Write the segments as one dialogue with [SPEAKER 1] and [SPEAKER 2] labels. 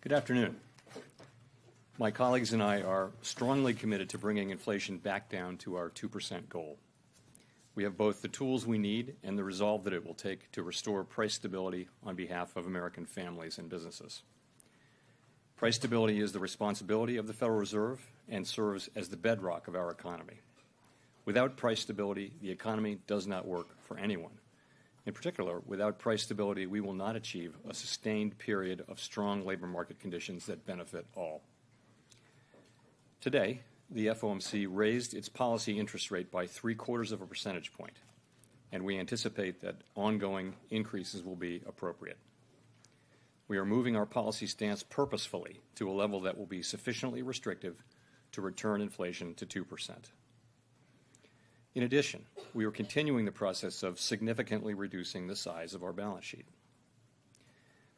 [SPEAKER 1] Good afternoon. My colleagues and I are strongly committed to bringing inflation back down to our 2% goal. We have both the tools we need and the resolve that it will take to restore price stability on behalf of American families and businesses. Price stability is the responsibility of the Federal Reserve and serves as the bedrock of our economy. Without price stability, the economy does not work for anyone. In particular, without price stability, we will not achieve a sustained period of strong labor market conditions that benefit all. Today, the FOMC raised its policy interest rate by 0.75 percentage point, and we anticipate that ongoing increases will be appropriate. We are moving our policy stance purposefully to a level that will be sufficiently restrictive to return inflation to 2%. In addition, we are continuing the process of significantly reducing the size of our balance sheet.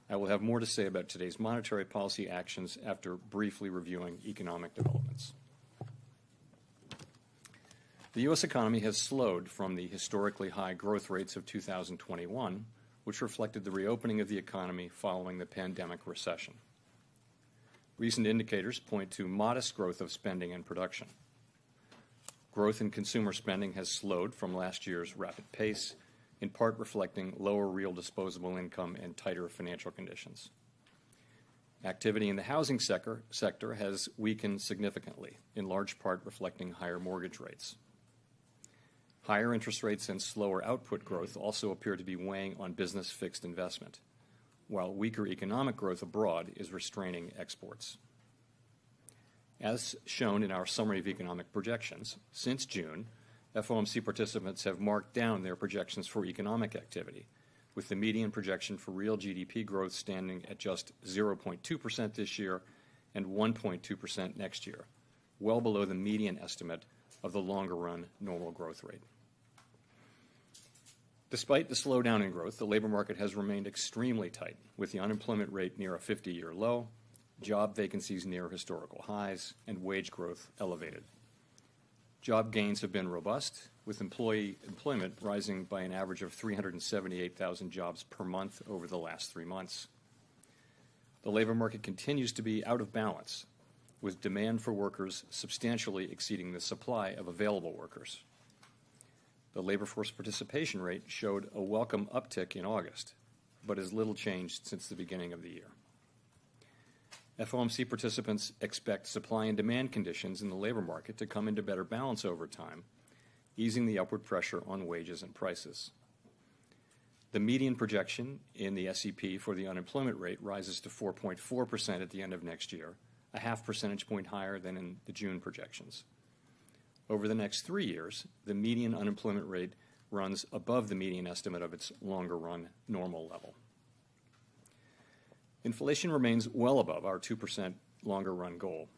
[SPEAKER 1] I will have more to say about today's monetary policy actions after briefly reviewing economic developments. The U.S. economy has slowed from the historically high growth rates of 2021, which reflected the reopening of the economy following the pandemic recession. Recent indicators point to modest growth of spending and production. Growth in consumer spending has slowed from last year's rapid pace, in part reflecting lower real disposable income and tighter financial conditions. Activity in the housing sector has weakened significantly, in large part reflecting higher mortgage rates. Higher interest rates and slower output growth also appear to be weighing on business fixed investment, while weaker economic growth abroad is restraining exports. As shown in our summary of economic projections, since June, FOMC participants have marked down their projections for economic activity, with the median projection for real GDP growth standing at just 0.2% this year and 1.2% next year, well below the median estimate of the longer-run normal growth rate. Despite the slowdown in growth, the labor market has remained extremely tight, with the unemployment rate near a 50-year low, job vacancies near historical highs, and wage growth elevated. Job gains have been robust, with employment rising by an average of 378,000 jobs per month over the last 3 months. The labor market continues to be out of balance, with demand for workers substantially exceeding the supply of available workers. The labor force participation rate showed a welcome uptick in August, but has little changed since the beginning of the year. FOMC participants expect supply and demand conditions in the labor market to come into better balance over time, easing the upward pressure on wages and prices. The median projection in the SEP for the unemployment rate rises to 4.4% at the end of next year, a half percentage point higher than in the June projections. Over the next 3 years, the median unemployment rate runs above the median estimate of its longer-run normal level. Inflation remains well above our 2% longer-run goal.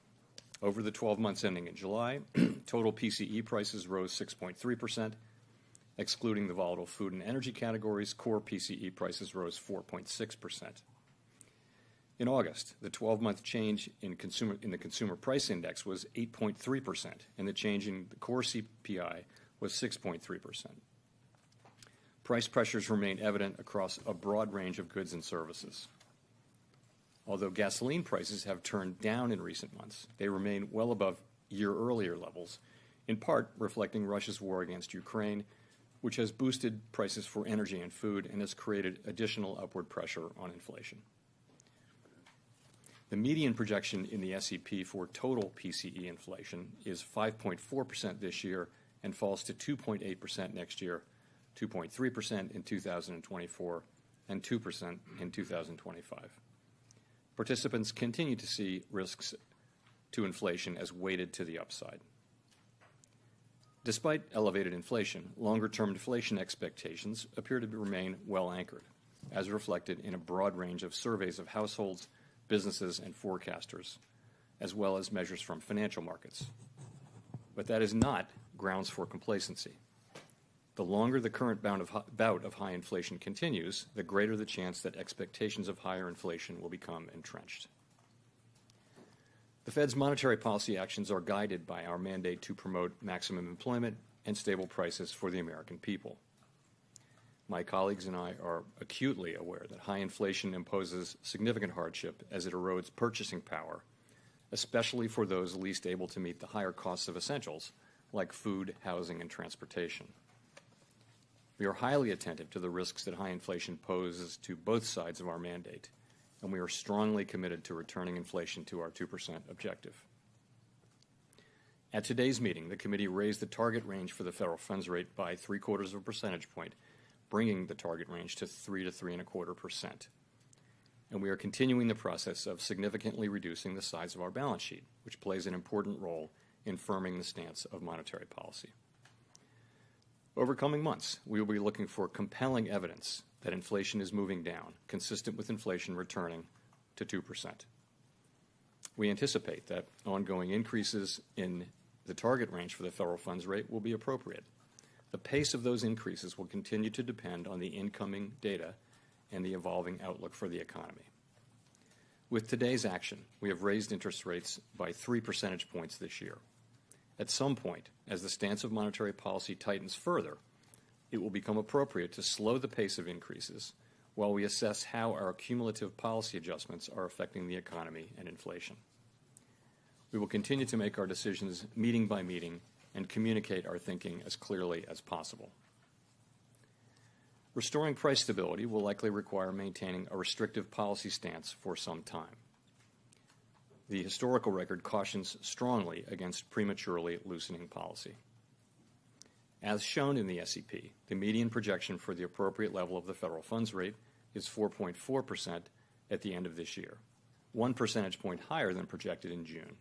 [SPEAKER 1] Over the 12 months ending in July, total PCE prices rose 6.3%. Excluding the volatile food and energy categories, core PCE prices rose 4.6%. In August, the 12-month change in the Consumer Price Index was 8.3%, and the change in the core CPI was 6.3%. Price pressures remain evident across a broad range of goods and services. Although gasoline prices have turned down in recent months, they remain well above year-earlier levels, in part reflecting Russia's war against Ukraine, which has boosted prices for energy and food and has created additional upward pressure on inflation. The median projection in the SEP for total PCE inflation is 5.4% this year and falls to 2.8% next year, 2.3% in 2024, and 2% in 2025. Participants continue to see risks to inflation as weighted to the upside. Despite elevated inflation, longer-term inflation expectations appear to remain well anchored, as reflected in a broad range of surveys of households, businesses, and forecasters, as well as measures from financial markets. But that is not grounds for complacency. The longer the current bout of high inflation continues, the greater the chance that expectations of higher inflation will become entrenched. The Fed's monetary policy actions are guided by our mandate to promote maximum employment and stable prices for the American people. My colleagues and I are acutely aware that high inflation imposes significant hardship as it erodes purchasing power, especially for those least able to meet the higher costs of essentials like food, housing, and transportation. We are highly attentive to the risks that high inflation poses to both sides of our mandate, and we are strongly committed to returning inflation to our 2% objective. At today's meeting, the committee raised the target range for the federal funds rate by 0.75 percentage point, bringing the target range to 3 to 3.25%. And we are continuing the process of significantly reducing the size of our balance sheet, which plays an important role in firming the stance of monetary policy. Over coming months, we will be looking for compelling evidence that inflation is moving down, consistent with inflation returning to 2%. We anticipate that ongoing increases in the target range for the federal funds rate will be appropriate. The pace of those increases will continue to depend on the incoming data and the evolving outlook for the economy. With today's action, we have raised interest rates by 3 percentage points this year. At some point, as the stance of monetary policy tightens further, it will become appropriate to slow the pace of increases while we assess how our cumulative policy adjustments are affecting the economy and inflation. We will continue to make our decisions meeting by meeting and communicate our thinking as clearly as possible. Restoring price stability will likely require maintaining a restrictive policy stance for some time. The historical record cautions strongly against prematurely loosening policy. As shown in the SEP, the median projection for the appropriate level of the federal funds rate is 4.4% at the end of this year, 1 percentage point higher than projected in June.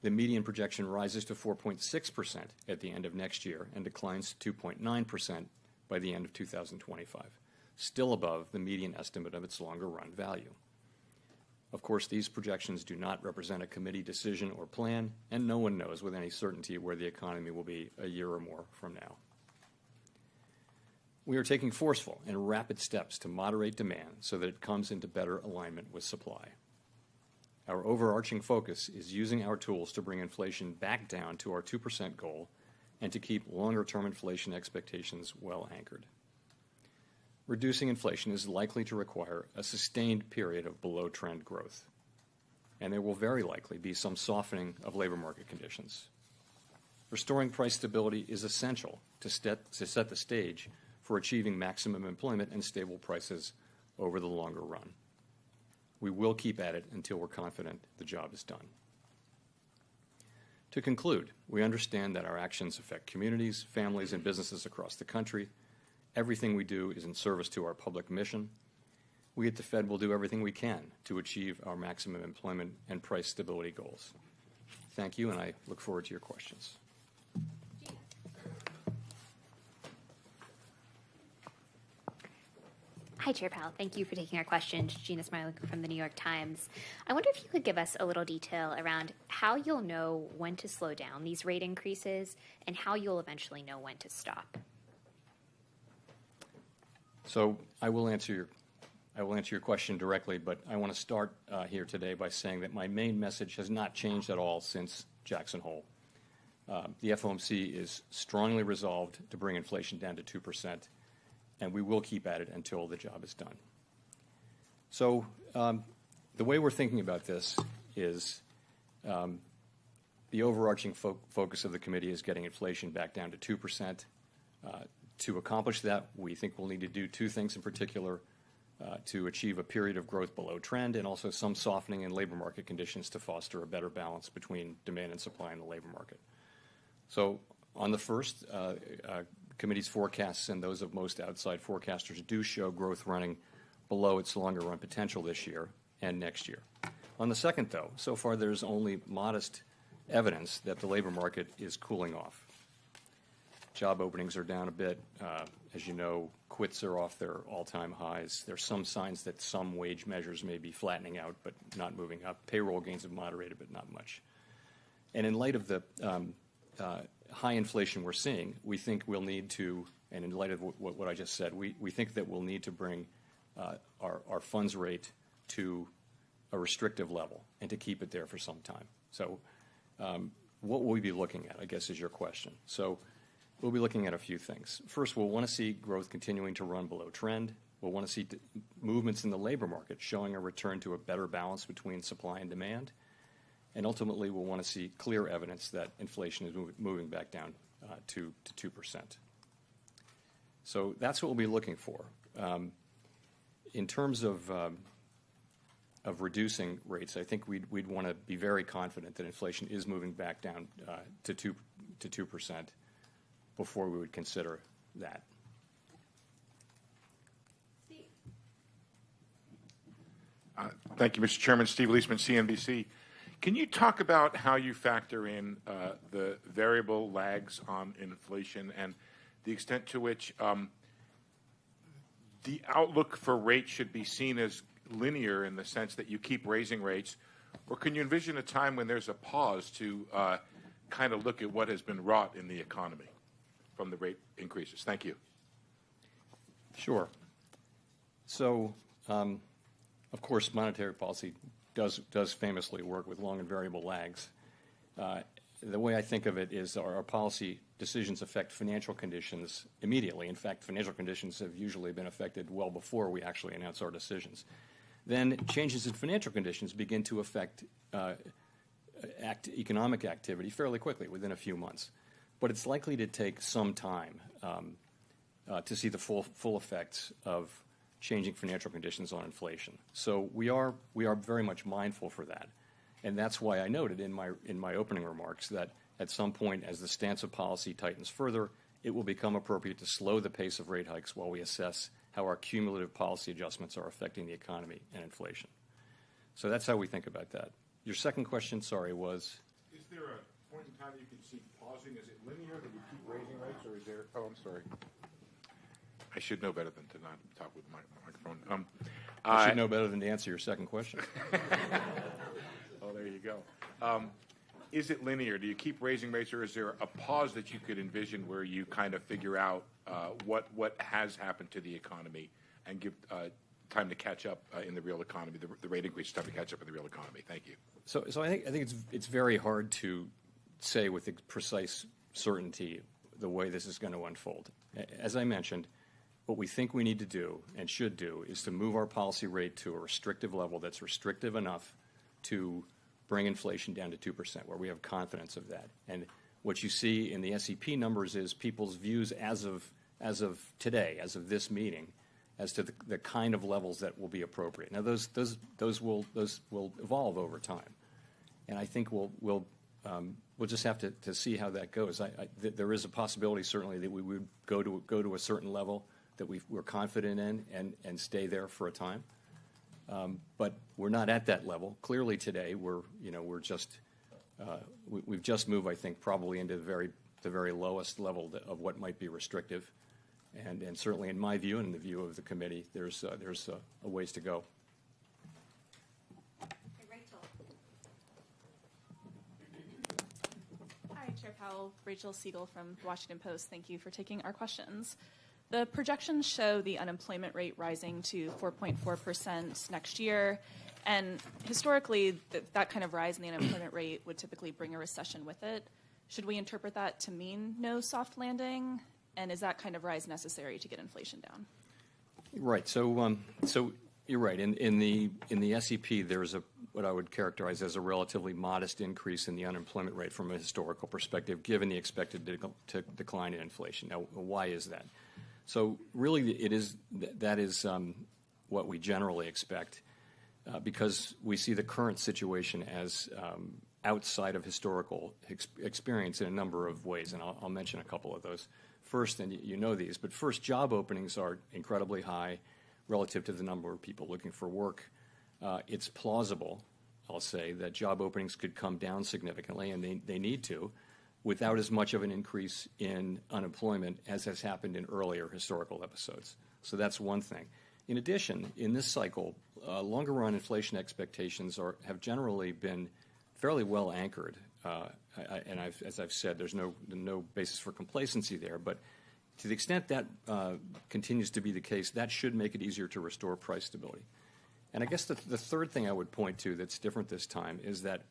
[SPEAKER 1] The median projection rises to 4.6% at the end of next year and declines to 2.9% by the end of 2025, still above the median estimate of its longer-run value. Of course, these projections do not represent a committee decision or plan, and no one knows with any certainty where the economy will be a year or more from now. We are taking forceful and rapid steps to moderate demand so that it comes into better alignment with supply. Our overarching focus is using our tools to bring inflation back down to our 2% goal and to keep longer-term inflation expectations well anchored. Reducing inflation is likely to require a sustained period of below-trend growth, and there will very likely be some softening of labor market conditions. Restoring price stability is essential to set the stage for achieving maximum employment and stable prices over the longer run. We will keep at it until we're confident the job is done. To conclude, we understand that our actions affect communities, families, and businesses across the country. Everything we do is in service to our public mission. We at the Fed will do everything we can to achieve our maximum employment and price stability goals. Thank you, and I look forward to your questions.
[SPEAKER 2] Hi, Chair Powell. Thank you for taking our questions. Gina Smiley from the New York Times. I wonder if you could give us a little detail around how you'll know when to slow down these rate increases and how you'll eventually know when to stop.
[SPEAKER 1] So I will answer your question directly, but I want to start here today by saying that my main message has not changed at all since Jackson Hole. The FOMC is strongly resolved to bring inflation down to 2%. And we will keep at it until the job is done. So the way we're thinking about this is the overarching focus of the committee is getting inflation back down to 2%. To accomplish that, we think we'll need to do two things in particular to achieve a period of growth below trend and also some softening in labor market conditions to foster a better balance between demand and supply in the labor market. So on the first, committee's forecasts and those of most outside forecasters do show growth running below its longer-run potential this year and next year. On the second, though, so far there's only modest evidence that the labor market is cooling off. Job openings are down a bit. As you know, quits are off their all-time highs. There's some signs that some wage measures may be flattening out but not moving up. Payroll gains have moderated, but not much. And in light of the high inflation we're seeing, we think we'll need to, and in light of what I just said, we think that we'll need to bring our funds rate to a restrictive level and to keep it there for some time. So what will we be looking at, I guess, is your question. So We'll be looking at a few things. First, we'll want to see growth continuing to run below trend. We'll want to see movements in the labor market showing a return to a better balance between supply and demand. And ultimately, we'll want to see clear evidence that inflation is moving back down to 2%. So that's what we'll be looking for. In terms of reducing rates, I think we'd want to be very confident that inflation is moving back down to 2% before we would consider that.
[SPEAKER 3] Thank you, Mr. Chairman. Steve Leisman, CNBC. Can you talk about how you factor in the variable lags on inflation and the extent to which the outlook for rates should be seen as linear in the sense that you keep raising rates, or can you envision a time when there's a pause to kind of look at what has been wrought in the economy from the rate increases? Thank you.
[SPEAKER 1] Sure. So, of course, monetary policy does famously work with long and variable lags. The way I think of it is our policy decisions affect financial conditions immediately. In fact, financial conditions have usually been affected well before we actually announce our decisions. Then changes in financial conditions begin to affect economic activity fairly quickly, within a few months. But it's likely to take some time to see the full effects of changing financial conditions on inflation. So we are very much mindful for that. And that's why I noted in my opening remarks that at some point, as the stance of policy tightens further, it will become appropriate to slow the pace of rate hikes while we assess how our cumulative policy adjustments are affecting the economy and inflation. So that's how we think about that. Your second question, sorry, was? Is there a point in time you can see pausing? Is it linear that you keep raising rates, or is there?
[SPEAKER 3] Oh, I'm sorry. I should know better than to not talk with my microphone.
[SPEAKER 1] I should know better than to answer your second question.
[SPEAKER 3] Oh, there you go. Is it linear? Do you keep raising rates, or is there a pause that you could envision where you kind of figure out what has happened to the economy and give time to catch up in the real economy, the rate increase time to catch up in the real economy? Thank you.
[SPEAKER 1] So I think it's very hard to say with precise certainty the way this is going to unfold. As I mentioned, what we think we need to do and should do is to move our policy rate to a restrictive level that's restrictive enough to bring inflation down to 2%, where we have confidence of that. And what you see in the SEP numbers is people's views as of today, as of this meeting, as to the kind of levels that will be appropriate. Now, those will evolve over time, and I think we'll just have to see how that goes. There is a possibility, certainly, that we would go to a certain level that we're confident in and stay there for a time. But we're not at that level. Clearly today, we've just moved, I think, probably into the very lowest level of what might be restrictive, and certainly in my view and in the view of the committee, there's a ways to go.
[SPEAKER 4] Rachel. Hi, Chair Powell. Rachel Siegel from The Washington Post. Thank you for taking our questions. The projections show the unemployment rate rising to 4.4% next year, and historically, that kind of rise in the unemployment rate would typically bring a recession with it. Should we interpret that to mean no soft landing, and is that kind of rise necessary to get inflation down?
[SPEAKER 1] Right. So you're right. In the SEP, there's what I would characterize as a relatively modest increase in the unemployment rate from a historical perspective, given the expected decline in inflation. Now, why is that? So really, that is what we generally expect, because we see the current situation as outside of historical experience in a number of ways, and I'll mention a couple of those. First, and you know these, but first, job openings are incredibly high relative to the number of people looking for work. It's plausible, I'll say, that job openings could come down significantly, and they need to, without as much of an increase in unemployment as has happened in earlier historical episodes. So that's one thing. In addition, in this cycle, longer run inflation expectations have generally been fairly well anchored. And as I've said, there's no basis for complacency there. But to the extent that continues to be the case, that should make it easier to restore price stability. And I guess the third thing I would point to that's different this time is that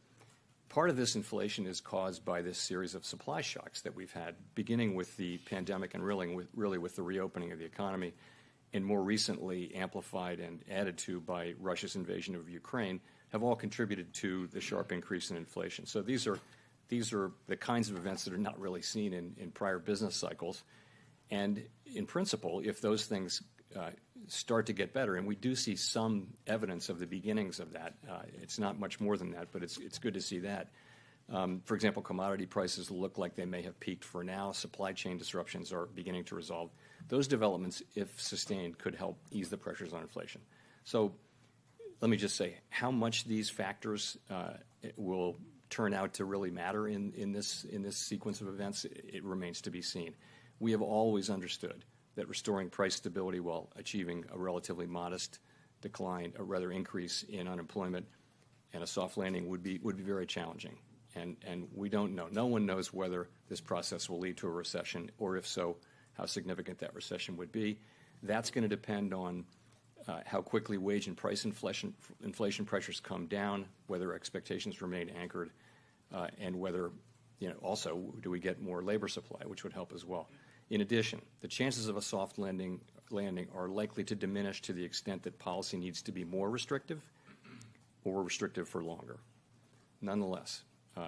[SPEAKER 1] part of this inflation is caused by this series of supply shocks that we've had, beginning with the pandemic and really with the reopening of the economy, and more recently amplified and added to by Russia's invasion of Ukraine, have all contributed to the sharp increase in inflation. So these are the kinds of events that are not really seen in prior business cycles. And in principle, if those things start to get better, and we do see some evidence of the beginnings of that, it's not much more than that, but it's good to see that. For example, commodity prices look like they may have peaked for now. Supply chain disruptions are beginning to resolve. Those developments, if sustained, could help ease the pressures on inflation. So let me just say, how much these factors will turn out to really matter in this sequence of events, it remains to be seen. We have always understood that restoring price stability while achieving a relatively modest decline, or rather increase in unemployment and a soft landing would be very challenging. And we don't know. No one knows whether this process will lead to a recession, or if so, how significant that recession would be. That's going to depend on how quickly wage and price inflation pressures come down, whether expectations remain anchored, and whether, also do we get more labor supply, which would help as well. In addition, the chances of a soft landing are likely to diminish to the extent that policy needs to be more restrictive or restrictive for longer. Nonetheless,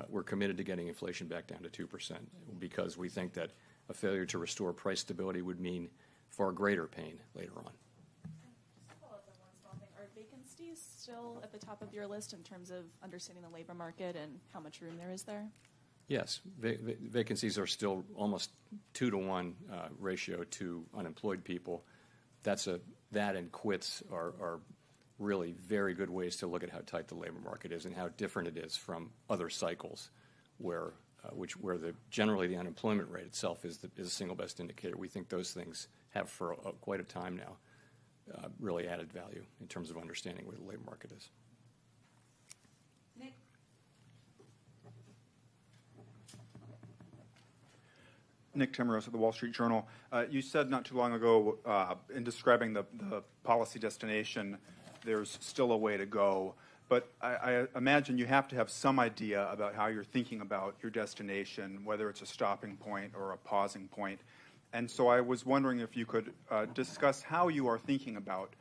[SPEAKER 1] we're committed to getting inflation back down to 2% because we think that a failure to restore price stability would mean far greater pain later on.
[SPEAKER 4] Just to follow up on one small thing, are vacancies still at the top of your list in terms of understanding the labor market and how much room there is there?
[SPEAKER 1] Yes, vacancies are still almost 2-to-1 ratio to unemployed people. That and quits are really very good ways to look at how tight the labor market is and how different it is from other cycles, where generally the unemployment rate itself is the single best indicator. We think those things have for quite a time now really added value in terms of understanding where the labor market is.
[SPEAKER 5] Nick Timmeros at the Wall Street Journal. You said not too long ago in describing the policy destination, there's still a way to go. But I imagine you have to have some idea about how you're thinking about your destination, whether it's a stopping point or a pausing point. And so I was wondering if you could discuss how you are thinking about,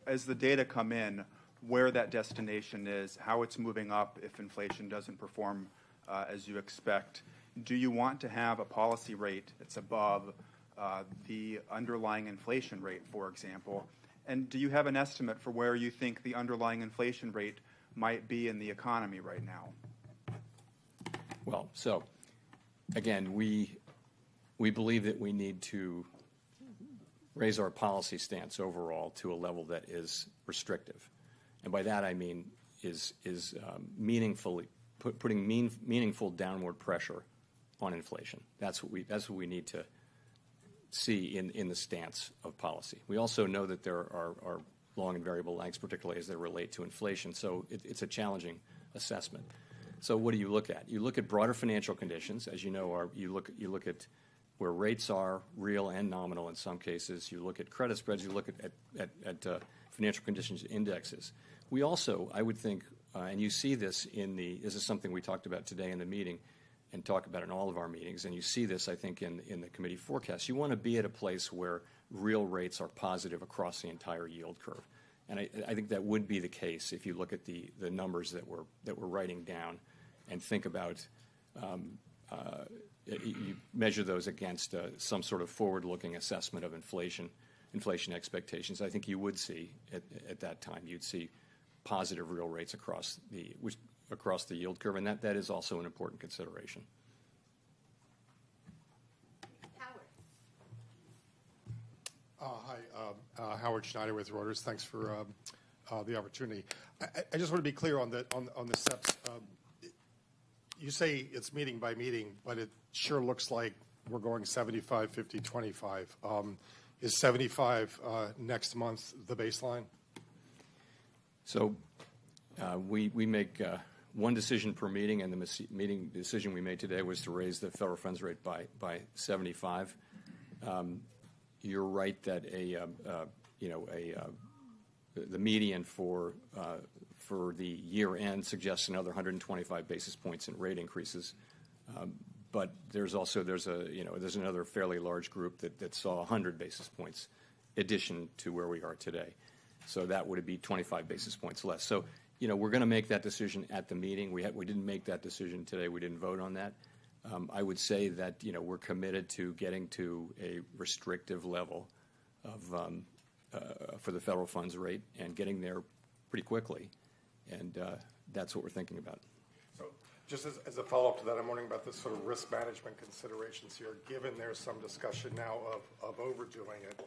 [SPEAKER 5] as the data come in, where that destination is, how it's moving up if inflation doesn't perform as you expect. Do you want to have a policy rate that's above the underlying inflation rate, for example? And do you have an estimate for where you think the underlying inflation rate might be in the economy right now?
[SPEAKER 1] Well, so again, we believe that we need to raise our policy stance overall to a level that is restrictive, and by that I mean is meaningfully putting meaningful downward pressure on inflation. That's what we need to see in the stance of policy. We also know that there are long and variable lags, particularly as they relate to inflation. So it's a challenging assessment. So what do you look at? You look at broader financial conditions, as you know. You look at where rates are, real and nominal in some cases. You look at credit spreads. You look at financial conditions indexes. We also, I would think, and you see this this is something we talked about today in the meeting, and talk about in all of our meetings, and you see this, I think, in the committee forecast. You want to be at a place where real rates are positive across the entire yield curve, and I think that would be the case if you look at the numbers that we're writing down, and think about you measure those against some sort of forward-looking assessment of inflation expectations. I think you would see at that time you'd see positive real rates across the yield curve, and that is also an important consideration.
[SPEAKER 6] Hi, Howard Schneider with Reuters. Thanks for the opportunity. I just want to be clear on the steps. You say it's meeting by meeting, but it sure looks like we're going 75, 50, 25. Is 75 next month the baseline?
[SPEAKER 1] So we make one decision per meeting, and the meeting decision we made today was to raise the federal funds rate by 75. You're right that the median for the year end suggests another 125 basis points in rate increases. But there's another fairly large group that saw 100 basis points addition to where we are today. So that would be 25 basis points less. So, we're going to make that decision at the meeting. We didn't make that decision today. We didn't vote on that. I would say that, we're committed to getting to a restrictive level of for the federal funds rate and getting there pretty quickly. And that's what we're thinking about.
[SPEAKER 6] So just as a follow-up to that, I'm wondering about the sort of risk management considerations here. Given there's some discussion now of overdoing it,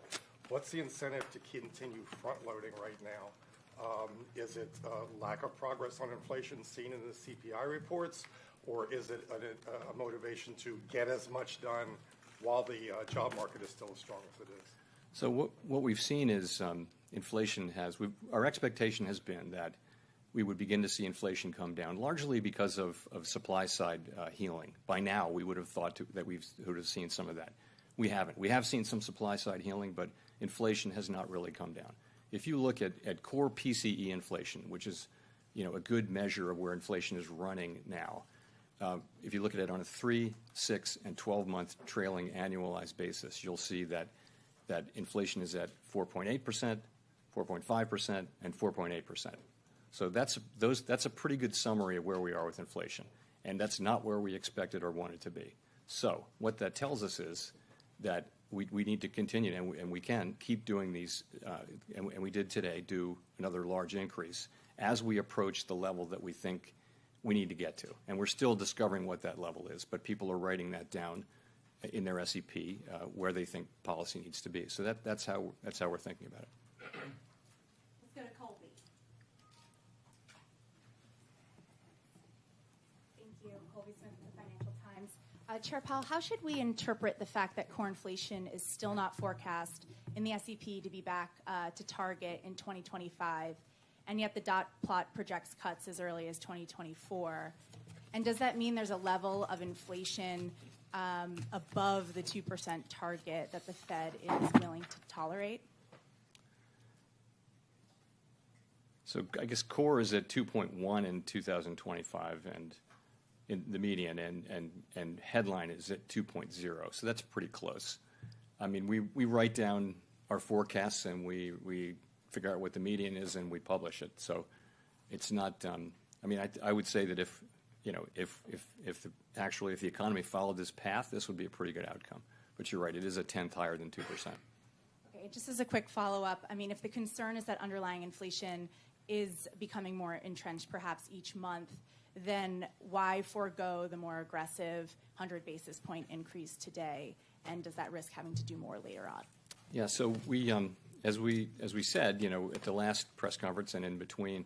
[SPEAKER 6] what's the incentive to continue front-loading right now? Is it lack of progress on inflation seen in the CPI reports, or is it a motivation to get as much done while the job market is still as strong as it is?
[SPEAKER 1] So what we've seen is inflation our expectation has been that we would begin to see inflation come down, largely because of supply side healing. By now, we would have thought that we would have seen some of that. We haven't. We have seen some supply side healing, but inflation has not really come down. If you look at core PCE inflation, which is a good measure of where inflation is running now, if you look at it on a 3, 6, and 12-month trailing annualized basis, you'll see that inflation is at 4.8%, 4.5%, and 4.8%. So that's a pretty good summary of where we are with inflation, and that's not where we expected or wanted to be. So what that tells us is that we need to continue, and we can keep doing these, and we did today do another large increase as we approach the level that we think we need to get to. And we're still discovering what that level is, but people are writing that down in their SEP where they think policy needs to be. So that's how we're thinking about it.
[SPEAKER 7] Let's go to Colby. Thank you. Colby Smith with the Financial Times. Chair Powell, how should we interpret the fact that core inflation is still not forecast in the SEP to be back to target in 2025, and yet the dot plot projects cuts as early as 2024? And does that mean there's a level of inflation above the 2% target that the Fed is willing to tolerate?
[SPEAKER 1] So I guess core is at 2.1 in 2025, and in the median, and headline is at 2.0. So that's pretty close. I mean, we write down our forecasts and we figure out what the median is and we publish it. So it's not. I would say that if the economy followed this path, this would be a pretty good outcome. But you're right, it is a tenth higher than 2%.
[SPEAKER 7] Okay, just as a quick follow-up, I mean, if the concern is that underlying inflation is becoming more entrenched perhaps each month, then why forego the more aggressive 100 basis point increase today? And does that risk having to do more later on?
[SPEAKER 1] Yeah, so we, as we said, at the last press conference and in between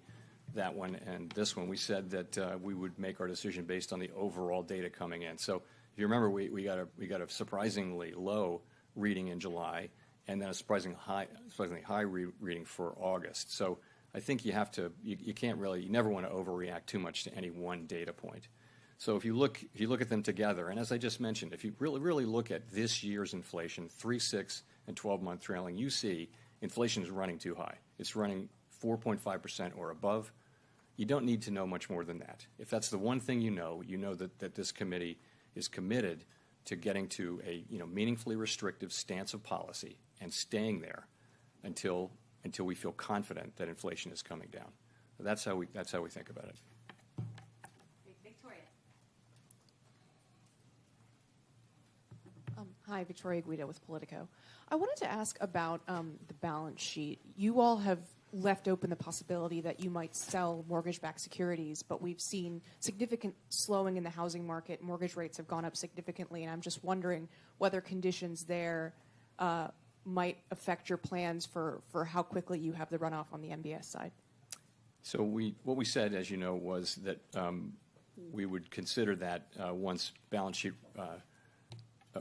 [SPEAKER 1] that one and this one, we said that we would make our decision based on the overall data coming in. So if you remember, we got a surprisingly low reading in July, and then a surprisingly high reading for August. So I think you never want to overreact too much to any one data point. So if you look at them together, and as I just mentioned, if you really look at this year's inflation, 3, 6, and 12-month trailing, you see inflation is running too high. It's running 4.5% or above. You don't need to know much more than that. If that's the one thing you know that this committee is committed to getting to a meaningfully restrictive stance of policy and staying there until we feel confident that inflation is coming down. So that's how we think about it.
[SPEAKER 7] Victoria.
[SPEAKER 8] Hi, Victoria Guida with Politico. I wanted to ask about the balance sheet. You all have left open the possibility that you might sell mortgage-backed securities, but we've seen significant slowing in the housing market. Mortgage rates have gone up significantly, and I'm just wondering whether conditions there might affect your plans for how quickly you have the runoff on the MBS side.
[SPEAKER 1] So what we said, as you know, was that we would consider that once balance sheet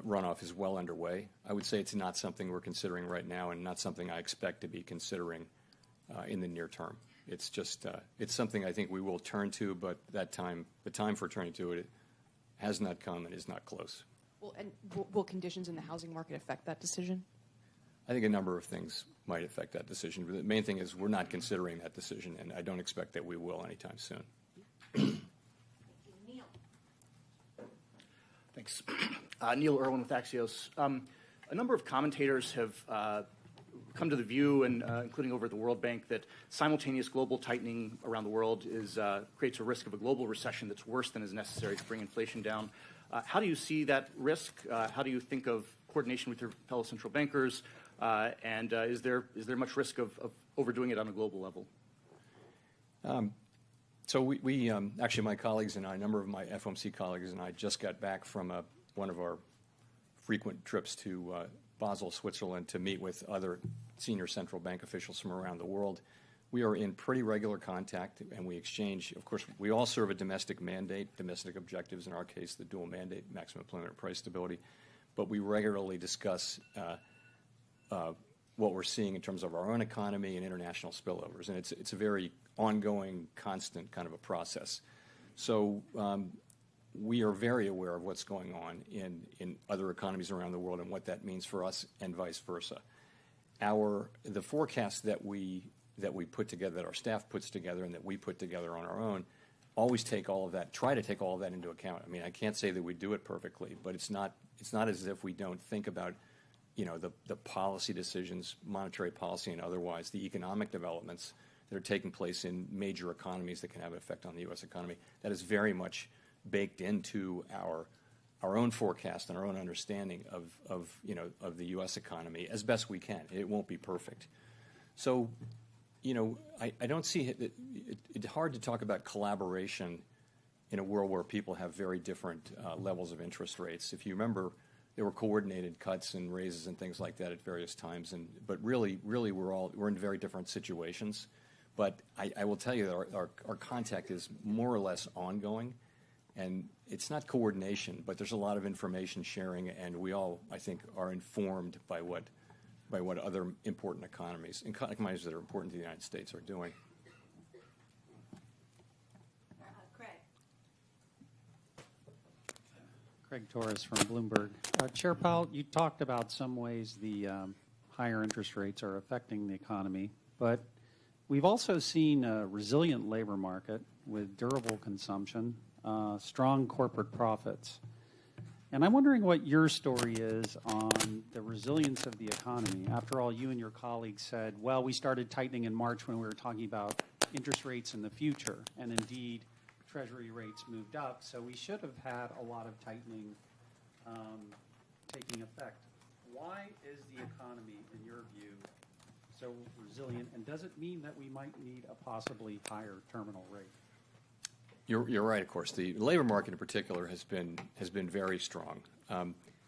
[SPEAKER 1] runoff is well underway. I would say it's not something we're considering right now, and not something I expect to be considering in the near term. It's just it's something I think we will turn to, but the time for turning to it has not come and is not close.
[SPEAKER 8] Well, and will conditions in the housing market affect that decision?
[SPEAKER 1] I think a number of things might affect that decision. But the main thing is we're not considering that decision, and I don't expect that we will anytime soon.
[SPEAKER 9] Neil. Thanks. Neil Irwin with Axios. A number of commentators have come to the view, and including over at the World Bank, that simultaneous global tightening around the world creates a risk of a global recession that's worse than is necessary to bring inflation down. How do you see that risk? How do you think of coordination with your fellow central bankers? And is there much risk of overdoing it on a global level?
[SPEAKER 1] So we actually, my colleagues and I, a number of my FOMC colleagues and I just got back from one of our frequent trips to Basel, Switzerland, to meet with other senior central bank officials from around the world. We are in pretty regular contact, and we exchange. Of course, we all serve a domestic mandate, domestic objectives, in our case, the dual mandate, maximum employment and price stability. But we regularly discuss what we're seeing in terms of our own economy and international spillovers. And it's a very ongoing, constant kind of a process. So we are very aware of what's going on in other economies around the world and what that means for us and vice versa. The forecast that we put together, that our staff puts together and that we put together on our own, always take all of that, try to take all of that into account. I mean, I can't say that we do it perfectly, but it's not as if we don't think about, the policy decisions, monetary policy and otherwise, the economic developments that are taking place in major economies that can have an effect on the U.S. economy. That is very much baked into our own forecast and our own understanding of the U.S. economy as best we can. It won't be perfect. So, I don't see it. It's hard to talk about collaboration in a world where people have very different levels of interest rates. If you remember, there were coordinated cuts and raises and things like that at various times. But really, we're in very different situations. But I will tell you that our contact is more or less ongoing. And it's not coordination, but there's a lot of information sharing, and we all, I think, are informed by what other important economies that are important to the United States are doing.
[SPEAKER 10] Craig Torres from Bloomberg. Chair Powell, you talked about some ways the higher interest rates are affecting the economy, but we've also seen a resilient labor market with durable consumption, strong corporate profits. And I'm wondering what your story is on the resilience of the economy. After all, you and your colleagues said, well, we started tightening in March when we were talking about interest rates in the future. And indeed, Treasury rates moved up. So we should have had a lot of tightening taking effect. Why is the economy, in your view, so resilient? And does it mean that we might need a possibly higher terminal rate?
[SPEAKER 1] You're right, of course. The labor market in particular has been very strong,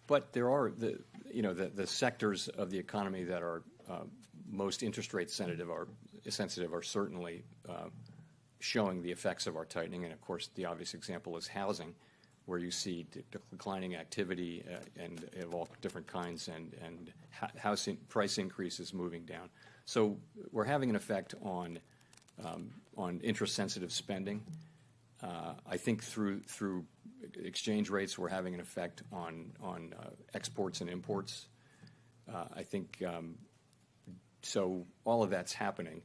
[SPEAKER 1] but there are the sectors of the economy that are most interest rate sensitive are certainly showing the effects of our tightening. And of course, the obvious example is housing, where you see declining activity and of all different kinds, and housing price increases moving down. So we're having an effect on interest sensitive spending. I think through exchange rates, we're having an effect on exports and imports. I think so. All of that's happening,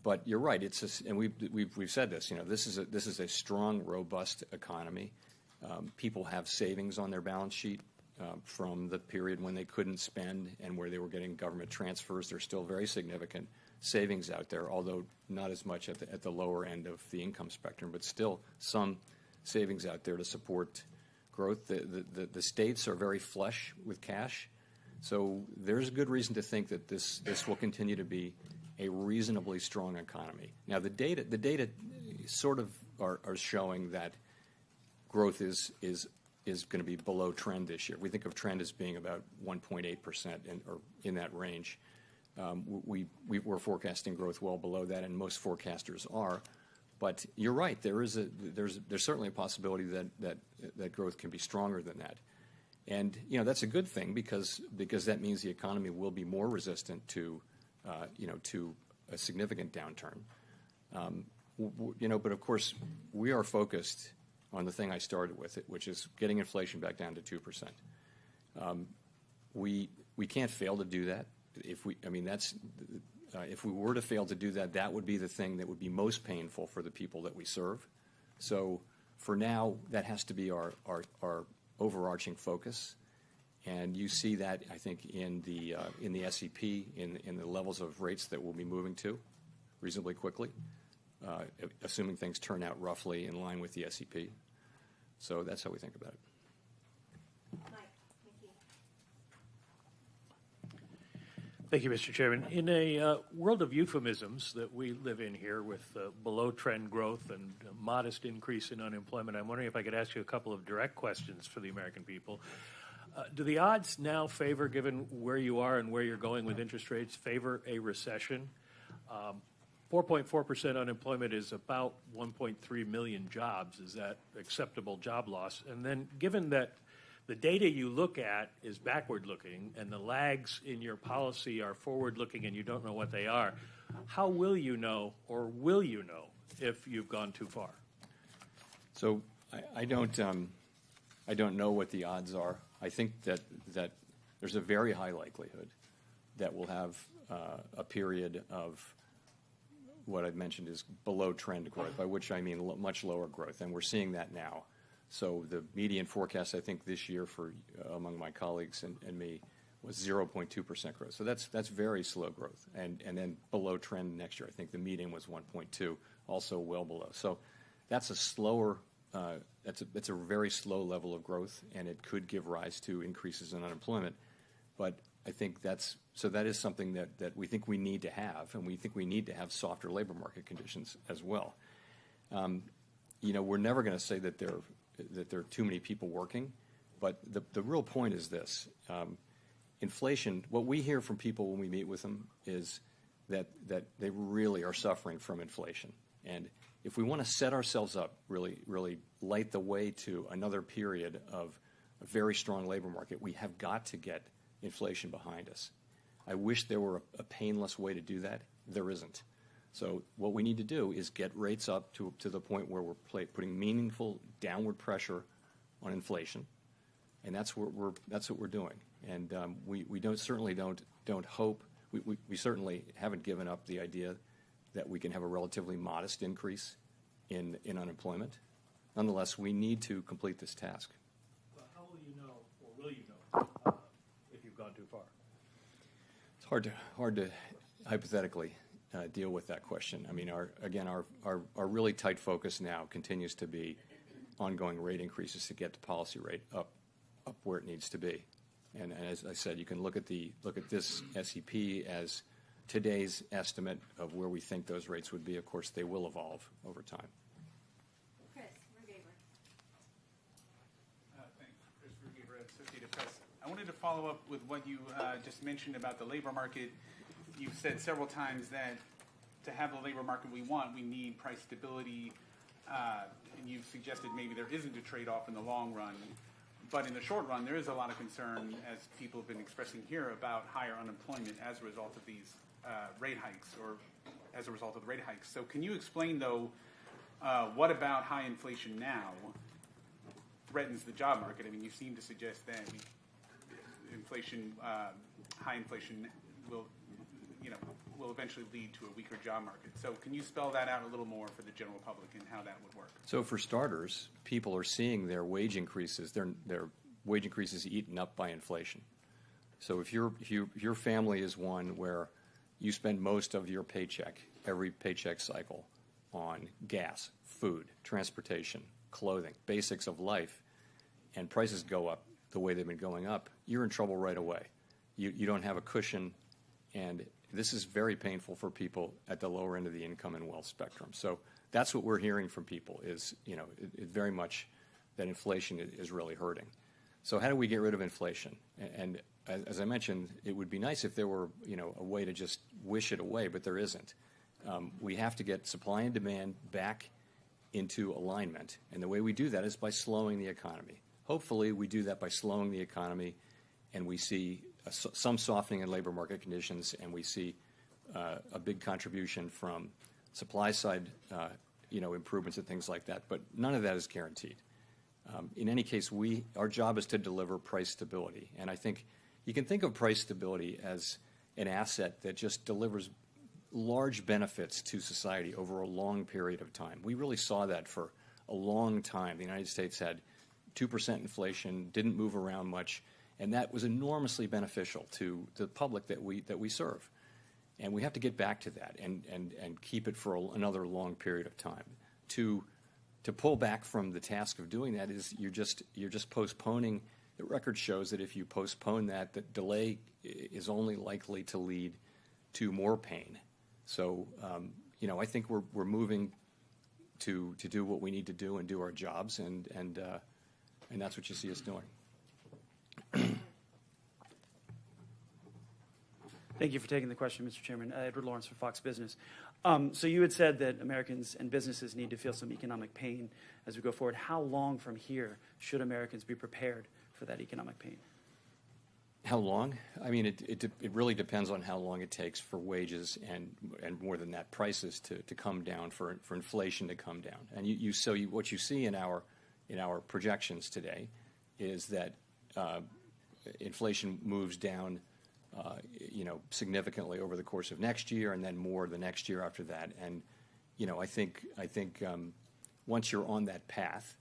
[SPEAKER 1] but you're right. And we've said this. This is a strong, robust economy. People have savings on their balance sheet from the period when they couldn't spend and where they were getting government transfers. There's still very significant savings out there, although not as much at the lower end of the income spectrum, but still some savings out there to support growth. The states are very flush with cash, so there's a good reason to think that this will continue to be a reasonably strong economy. Now, the data sort of are showing that growth is going to be below trend this year. We think of trend as being about 1.8% or in that range. We're forecasting growth well below that, and most forecasters are. But you're right. There's certainly a possibility that growth can be stronger than that, and that's a good thing because that means the economy will be more resistant to a significant downturn. But of course we are focused on the thing I started with, which is getting inflation back down to 2%. We can't fail to do that. if we were to fail to do that, that would be the thing that would be most painful for the people that we serve. So for now, that has to be our overarching focus. And you see that, I think, in the SEP, in the levels of rates that we'll be moving to reasonably quickly, assuming things turn out roughly in line with the SEP. So that's how we think about it.
[SPEAKER 11] Thank you, Mr. Chairman. In a world of euphemisms that we live in here with below-trend growth and modest increase in unemployment, I'm wondering if I could ask you a couple of direct questions for the American people. Do the odds now favor, given where you are and where you're going with interest rates, favor a recession? 4.4% unemployment is about 1.3 million jobs. Is that acceptable job loss? And then given that the data you look at is backward-looking and the lags in your policy are forward-looking and you don't know what they are, how will you know, or will you know, if you've gone too far?
[SPEAKER 1] So I don't know what the odds are. I think that there's a very high likelihood that we'll have a period of what I've mentioned is below-trend growth, by which I mean much lower growth, and we're seeing that now. So the median forecast, I think, this year for among my colleagues and me was 0.2% growth. So that's very slow growth, and then below trend next year. I think the median was 1.2, also well below. So that's a slower. That's a very slow level of growth, and it could give rise to increases in unemployment. But I think that is something that we think we need to have, and we think we need to have softer labor market conditions as well. We're never going to say that there are too many people working, but the real point is this. Inflation, what we hear from people when we meet with them is that they really are suffering from inflation. And if we want to set ourselves up, really light the way to another period of a very strong labor market, we have got to get inflation behind us. I wish there were a painless way to do that. There isn't. So what we need to do is get rates up to the point where we're putting meaningful downward pressure on inflation, and that's what we're doing. And we certainly don't hope. We certainly haven't given up the idea that we can have a relatively modest increase in unemployment. Nonetheless, we need to complete this task.
[SPEAKER 11] Well, how will you know, or will you know, if you've gone too far?
[SPEAKER 1] It's hard to hypothetically deal with that question. I mean, our really tight focus now continues to be ongoing rate increases to get the policy rate up where it needs to be. And as I said, you can look at this SEP as today's estimate of where we think those rates would be. Of course, they will evolve over time.
[SPEAKER 12] Thanks. Chris Rugaber, Associated Press. I wanted to follow up with what you just mentioned about the labor market. You've said several times that to have the labor market we want, we need price stability, and you've suggested maybe there isn't a trade-off in the long run. But in the short run, there is a lot of concern, as people have been expressing here, about higher unemployment as a result of these rate hikes, or as a result of the rate hikes. So can you explain, though, what about high inflation now threatens the job market? I mean, you seem to suggest that high inflation will eventually lead to a weaker job market. So can you spell that out a little more for the general public and how that would work?
[SPEAKER 1] So for starters, people are seeing their wage increases, their wage increases eaten up by inflation. So if your family is one where you spend most of your paycheck, every paycheck cycle, on gas, food, transportation, clothing, basics of life, and prices go up the way they've been going up, you're in trouble right away. You don't have a cushion, and this is very painful for people at the lower end of the income and wealth spectrum. So that's what we're hearing from people is, it very much that inflation is really hurting. So how do we get rid of inflation? And as I mentioned, it would be nice if there were, a way to just wish it away, but there isn't. We have to get supply and demand back into alignment, and the way we do that is by slowing the economy. Hopefully, we do that by slowing the economy, and we see some softening in labor market conditions, and we see a big contribution from supply side, improvements and things like that. But none of that is guaranteed. In any case, our job is to deliver price stability, and I think you can think of price stability as an asset that just delivers large benefits to society over a long period of time. We really saw that for a long time. The United States had 2% inflation, didn't move around much, and that was enormously beneficial to the public that we serve. And we have to get back to that and keep it for another long period of time. To pull back from the task of doing that is you're just postponing. The record shows that if you postpone that, the delay is only likely to lead to more pain. So, I think we're moving to do what we need to do and do our jobs, and that's what you see us doing.
[SPEAKER 13] Thank you for taking the question, Mr. Chairman. Edward Lawrence for Fox Business. So you had said that Americans and businesses need to feel some economic pain as we go forward. How long from here should Americans be prepared for that economic pain?
[SPEAKER 1] How long? I mean, it really depends on how long it takes for wages and more than that, prices to come down, for inflation to come down. And what you see in our projections today is that inflation moves down, significantly over the course of next year, and then more the next year after that. And I think once you're on that path,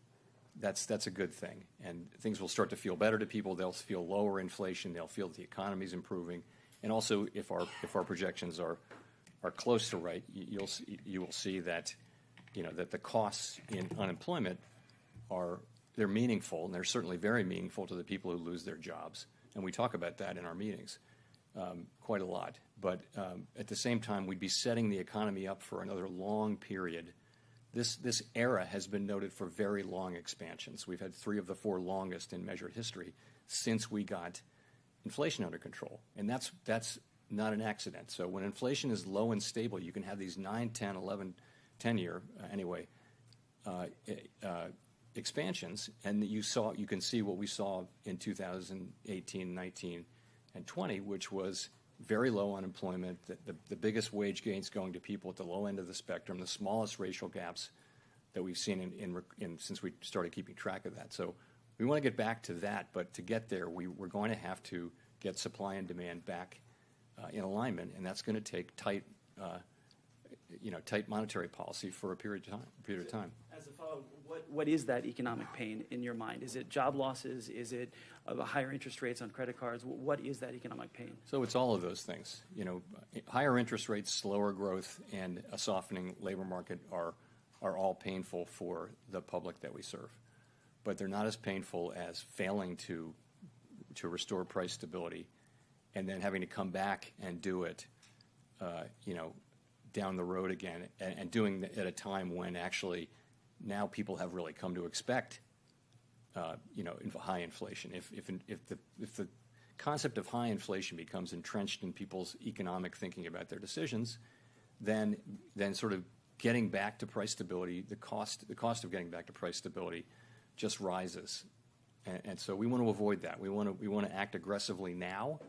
[SPEAKER 1] that's a good thing, and things will start to feel better to people. They'll feel lower inflation. They'll feel that the economy's improving, and also if our projections are close to right, you will see that that the costs in unemployment they're meaningful, and they're certainly very meaningful to the people who lose their jobs, and we talk about that in our meetings quite a lot. But at the same time, we'd be setting the economy up for another long period. This era has been noted for very long expansions. We've had 3 of the 4 longest in measured history since we got inflation under control. And that's not an accident. So when inflation is low and stable, you can have these 9, 10, 11, 10-year, expansions. And you can see what we saw in 2018, 19, and 20, which was very low unemployment, the biggest wage gains going to people at the low end of the spectrum, the smallest racial gaps that we've seen since we started keeping track of that. So we want to get back to that, but to get there, we're going to have to get supply and demand back in alignment, and that's going to take tight monetary policy for a period of time.
[SPEAKER 13] As a follow-up, what is that economic pain in your mind? Is it job losses? Is it higher interest rates on credit cards? What is that economic pain?
[SPEAKER 1] So it's all of those things. Higher interest rates, slower growth, and a softening labor market are all painful for the public that we serve. But they're not as painful as failing to restore price stability and then having to come back and do it, down the road again, and doing it at a time when actually now people have really come to expect, high inflation. If the concept of high inflation becomes entrenched in people's economic thinking about their decisions, then sort of getting back to price stability, the cost of getting back to price stability just rises, and so we want to avoid that. We want to act aggressively now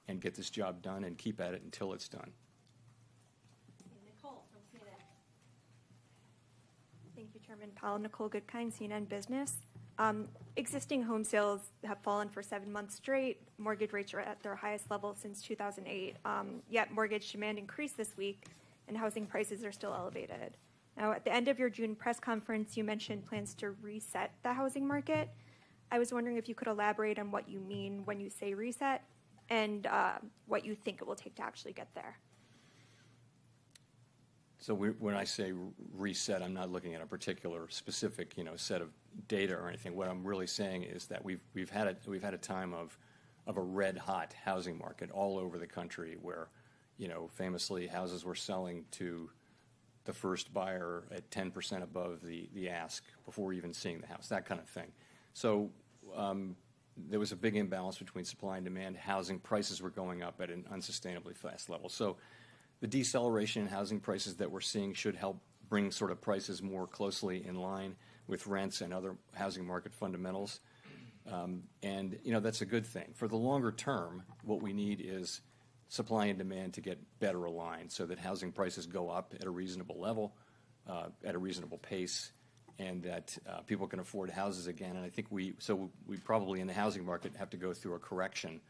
[SPEAKER 1] and get this job done and keep at it until it's done.
[SPEAKER 14] Thank you, Chairman Powell. Nicole Goodkind, CNN Business. Existing home sales have fallen for 7 months straight. Mortgage rates are at their highest level since 2008. Yet mortgage demand increased this week, and housing prices are still elevated. Now, at the end of your June press conference, you mentioned plans to reset the housing market. I was wondering if you could elaborate on what you mean when you say reset, and what you think it will take to actually get there.
[SPEAKER 1] So when I say reset, I'm not looking at a particular specific, set of data or anything. What I'm really saying is that we've had a time of a red hot housing market all over the country, where, famously houses were selling to the first buyer at 10% above the ask before even seeing the house, that kind of thing. So there was a big imbalance between supply and demand. Housing prices were going up at an unsustainably fast level. So the deceleration in housing prices that we're seeing should help bring sort of prices more closely in line with rents and other housing market fundamentals. And that's a good thing. For the longer term, what we need is supply and demand to get better aligned so that housing prices go up at a reasonable level, at a reasonable pace, and that people can afford houses again. And I think we probably in the housing market have to go through a correction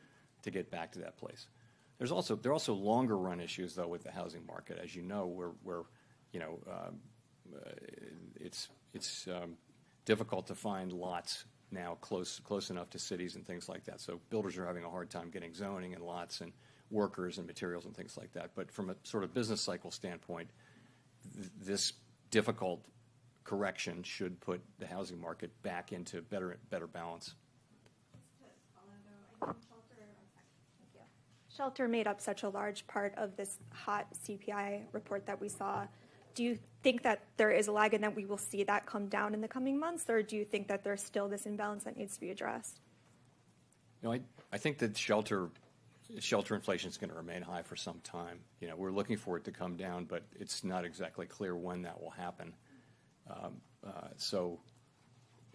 [SPEAKER 1] to get back to that place. There are also longer run issues though with the housing market. As you know, it's difficult to find lots now close enough to cities and things like that. So builders are having a hard time getting zoning and lots and workers and materials and things like that. But from a sort of business cycle standpoint, this difficult correction should put the housing market back into better balance.
[SPEAKER 14] Shelter made up such a large part of this hot CPI report that we saw. Do you think that there is a lag and that we will see that come down in the coming months, or do you think that there's still this imbalance that needs to be addressed?
[SPEAKER 1] I think that shelter inflation is going to remain high for some time. We're looking for it to come down, but it's not exactly clear when that will happen. So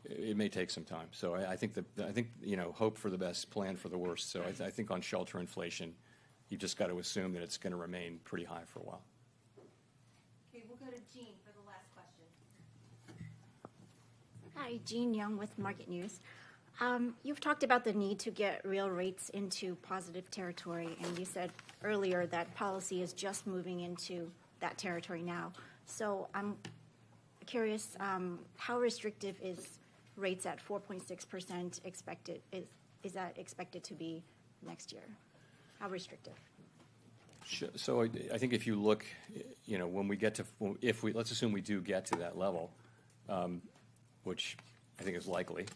[SPEAKER 1] it may take some time. So I think hope for the best, plan for the worst. So I think on shelter inflation, you just got to assume that it's going to remain pretty high for a while.
[SPEAKER 15] Okay, we'll go to Jean for the last question. Hi, Jean Young with Market News. You've talked about the need to get real rates into positive territory, and you said earlier that policy is just moving into that territory now. So I'm curious, how restrictive is rates at 4.6% expected? Is that expected to be next year? How restrictive?
[SPEAKER 1] So I think if you look, when we get to, let's assume we do get to that level, which I think is likely.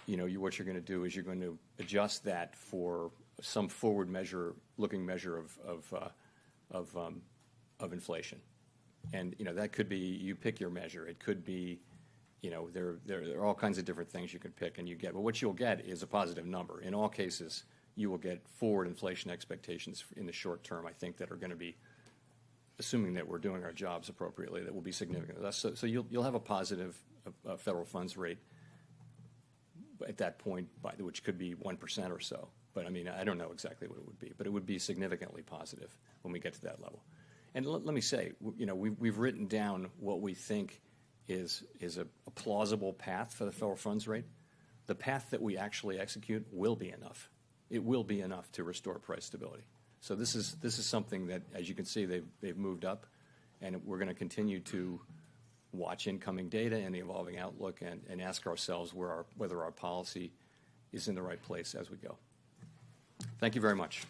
[SPEAKER 1] What you're going to do is you're going to adjust that for some forward-looking measure of inflation, and that could be, you pick your measure. It could be, there are all kinds of different things you could pick, and you get. But what you'll get is a positive number. In all cases, you will get forward inflation expectations in the short term. I think that are going to be, assuming that we're doing our jobs appropriately, that will be significant. So you'll have a positive federal funds rate at that point, which could be 1% or so. But I don't know exactly what it would be, but it would be significantly positive when we get to that level. And let me say, we've written down what we think is a plausible path for the federal funds rate. The path that we actually execute will be enough. It will be enough to restore price stability. So this is something that, as you can see, they've moved up, and we're going to continue to watch incoming data and the evolving outlook and ask ourselves whether our policy is in the right place as we go. Thank you very much.